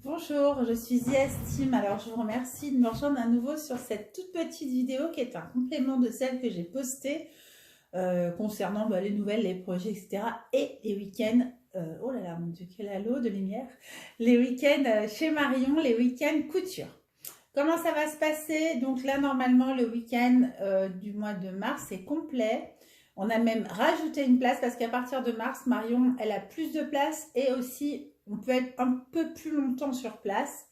Bonjour, je suis Estime. Alors, je vous remercie de me rejoindre à nouveau sur cette toute petite vidéo qui est un complément de celle que j'ai postée concernant les nouvelles, les projets, etc. Et les week-ends, oh là là, mon Dieu, quel halo de lumière, les week-ends chez Marion, les week-ends couture. Comment ça va se passer? Donc là, normalement, le week-end du mois de mars est complet. On a même rajouté une place parce qu'à partir de mars, Marion, elle a plus de place et aussi, on peut être un peu plus longtemps sur place.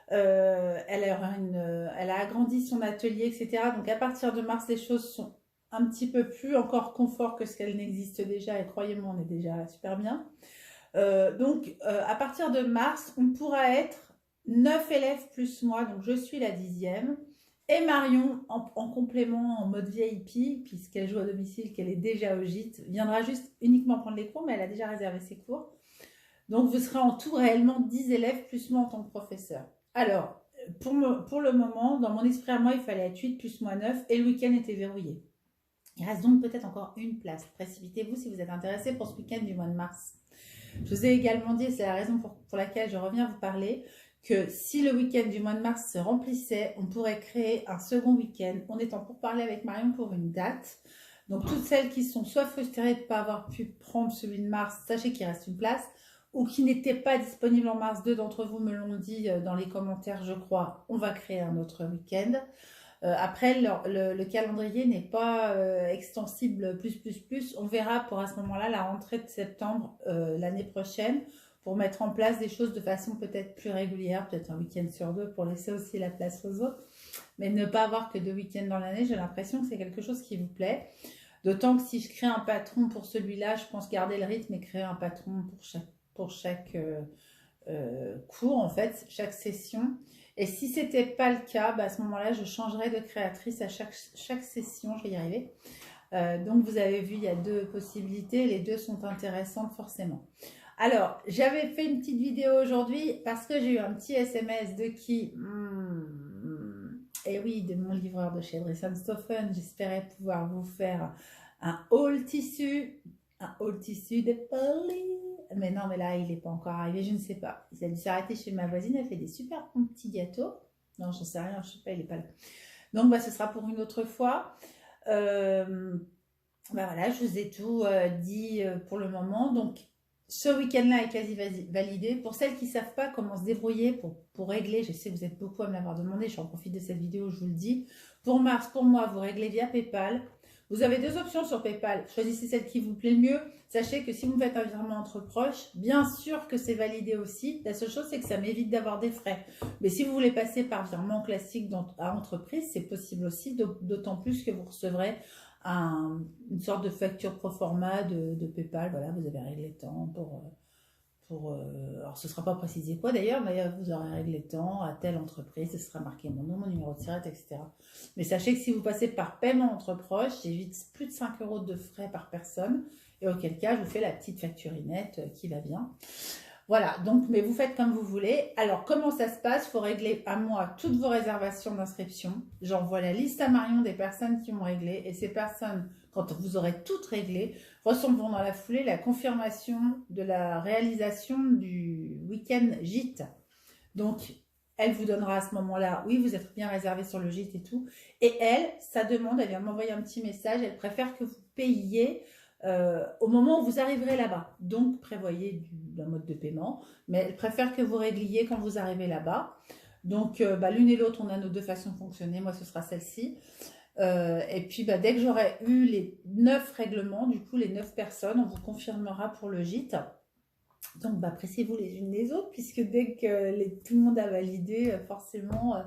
Elle a agrandi son atelier, etc. Donc à partir de mars, les choses sont un petit peu plus encore confort que ce qu'elles n'existent déjà. Et croyez-moi, on est déjà super bien. À partir de mars, on pourra être 9 élèves plus moi. Donc je suis la 10e. Et Marion, en complément, en mode VIP, puisqu'elle joue à domicile, qu'elle est déjà au gîte, viendra juste uniquement prendre les cours, mais elle a déjà réservé ses cours. Donc, vous serez en tout réellement 10 élèves plus moi en tant que professeur. Alors, pour le moment, dans mon esprit à moi, il fallait être 8 plus moi 9 et le week-end était verrouillé. Il reste donc peut-être encore une place. Précipitez-vous si vous êtes intéressé pour ce week-end du mois de mars. Je vous ai également dit, et c'est la raison pour laquelle je reviens vous parler, que si le week-end du mois de mars se remplissait, on pourrait créer un second week-end. On est en pourparlers avec Marion pour une date. Donc, toutes celles qui sont soit frustrées de ne pas avoir pu prendre celui de mars, sachez qu'il reste une place, ou qui n'étaient pas disponibles en mars, 2 d'entre vous me l'ont dit dans les commentaires, je crois, on va créer un autre week-end. Après, le calendrier n'est pas extensible plus. On verra pour à ce moment-là la rentrée de septembre l'année prochaine pour mettre en place des choses de façon peut-être plus régulière, peut-être un week-end sur 2 pour laisser aussi la place aux autres. Mais ne pas avoir que 2 week-ends dans l'année, j'ai l'impression que c'est quelque chose qui vous plaît. D'autant que si je crée un patron pour celui-là, je pense garder le rythme et créer un patron pour chaque cours, en fait, chaque session. Et si ce n'était pas le cas, à ce moment-là, je changerais de créatrice à chaque session, je vais y arriver. Donc, vous avez vu, il y a 2 possibilités, les 2 sont intéressantes forcément. Alors, j'avais fait une petite vidéo aujourd'hui parce que j'ai eu un petit SMS de qui et oui, de mon livreur de chez Dressenstoffen. J'espérais pouvoir vous faire un haul tissu de Paris. Mais non, mais là, il n'est pas encore arrivé, je ne sais pas. Il a dû s'arrêter chez ma voisine, elle fait des super bons petits gâteaux. Non, j'en sais rien, je ne sais pas, il n'est pas là. Donc, ce sera pour une autre fois. Voilà, je vous ai tout dit pour le moment. Donc, ce week-end-là est quasi validé. Pour celles qui ne savent pas comment se débrouiller pour régler, je sais que vous êtes beaucoup à me l'avoir demandé, j'en profite de cette vidéo, je vous le dis. Pour mars, pour moi, vous réglez via PayPal. Vous avez 2 options sur PayPal. Choisissez celle qui vous plaît le mieux. Sachez que si vous faites un virement entre proches, bien sûr que c'est validé aussi. La seule chose, c'est que ça m'évite d'avoir des frais. Mais si vous voulez passer par virement classique à entreprise, c'est possible aussi, d'autant plus que vous recevrez une sorte de facture pro forma de PayPal. Voilà, vous avez réglé le temps alors ce ne sera pas précisé quoi d'ailleurs, mais vous aurez réglé le temps à telle entreprise, ce sera marqué mon nom, mon numéro de tirette, etc. Mais sachez que si vous passez par paiement entre proches, j'évite plus de 5 € de frais par personne, et auquel cas je vous fais la petite facturinette qui va bien. Voilà, donc, mais vous faites comme vous voulez. Alors, comment ça se passe? Il faut régler à moi toutes vos réservations d'inscription. J'envoie la liste à Marion des personnes qui ont réglé. Et ces personnes, quand vous aurez toutes réglées, recevront dans la foulée la confirmation de la réalisation du week-end gîte. Donc, elle vous donnera à ce moment-là, oui, vous êtes bien réservé sur le gîte et tout. Et elle, sa demande, elle vient m'envoyer un petit message. Elle préfère que vous payiez au moment où vous arriverez là-bas. Donc, prévoyez un mode de paiement, mais elle préfère que vous régliez quand vous arrivez là-bas. Donc, l'une et l'autre, on a nos 2 façons de fonctionner. Moi, ce sera celle-ci. Et puis, dès que j'aurai eu les 9 règlements, du coup, les 9 personnes, on vous confirmera pour le gîte. Donc, pressez-vous les unes les autres, puisque dès que tout le monde a validé, forcément,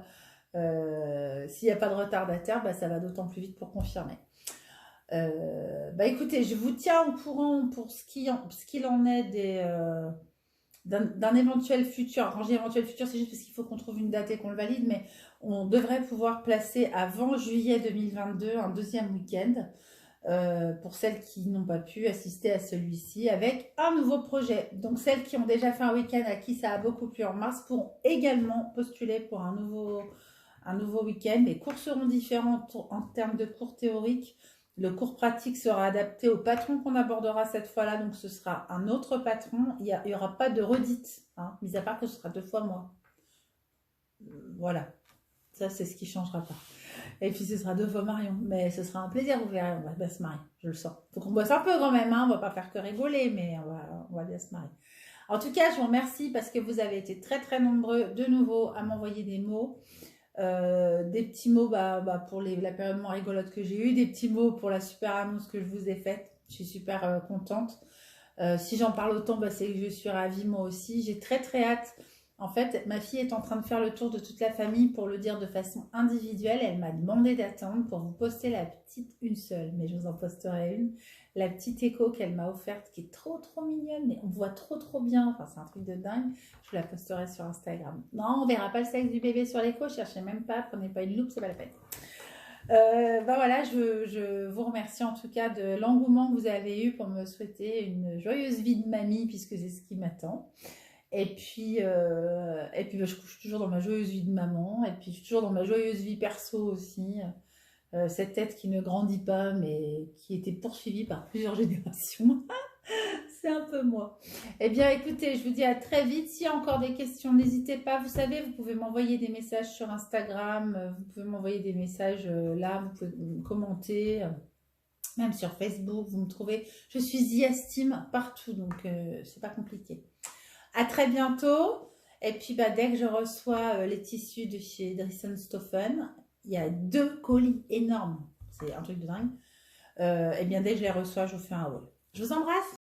s'il n'y a pas de retardataire, ça va d'autant plus vite pour confirmer. Écoutez, je vous tiens au courant pour ce qu'il en est d'un éventuel futur. Quand je dis éventuel futur, c'est juste parce qu'il faut qu'on trouve une date et qu'on le valide, mais on devrait pouvoir placer avant juillet 2022 un 2e week-end pour celles qui n'ont pas pu assister à celui-ci avec un nouveau projet. Donc celles qui ont déjà fait un week-end à qui ça a beaucoup plu en mars pourront également postuler pour un nouveau week-end. Les cours seront différents en termes de cours théoriques. Le cours pratique sera adapté au patron qu'on abordera cette fois-là, donc ce sera un autre patron. Il n'y aura pas de redite, hein, mis à part que ce sera 2 fois moi. Voilà, ça c'est ce qui ne changera pas. Et puis ce sera 2 fois Marion, mais ce sera un plaisir, vous verrez, on va bien se marier, je le sens. Faut qu'on bosse un peu quand même, hein, on va pas faire que rigoler, mais on va bien se marier. En tout cas, je vous remercie parce que vous avez été très très nombreux de nouveau à m'envoyer des mots. Des petits mots pour la période moins rigolote que j'ai eue, des petits mots pour la super annonce que je vous ai faite. Je suis super contente. Si j'en parle autant, c'est que je suis ravie moi aussi. J'ai très très hâte. En fait, ma fille est en train de faire le tour de toute la famille pour le dire de façon individuelle. Elle m'a demandé d'attendre pour vous poster la petite, une seule, mais je vous en posterai une. La petite écho qu'elle m'a offerte, qui est trop trop mignonne, mais on voit trop trop bien. Enfin, c'est un truc de dingue. Je vous la posterai sur Instagram. Non, on verra pas le sexe du bébé sur l'écho. Cherchez même pas, prenez pas une loupe, c'est pas la peine. Voilà, je vous remercie en tout cas de l'engouement que vous avez eu pour me souhaiter une joyeuse vie de mamie, puisque c'est ce qui m'attend. Et puis je couche toujours dans ma joyeuse vie de maman, et puis je suis toujours dans ma joyeuse vie perso aussi. Cette tête qui ne grandit pas, mais qui était poursuivie par plusieurs générations. C'est un peu moi. Eh bien, écoutez, je vous dis à très vite. S'il y a encore des questions, n'hésitez pas. Vous savez, vous pouvez m'envoyer des messages sur Instagram. Vous pouvez m'envoyer des messages là. Vous pouvez me commenter. Même sur Facebook, vous me trouvez. Je suis Ziastime partout, donc c'est pas compliqué. À très bientôt. Et puis, dès que je reçois les tissus de chez Dresden-Stoffen, il y a 2 colis énormes. C'est un truc de dingue. Eh bien, dès que je les reçois, je vous fais un haul. Je vous embrasse.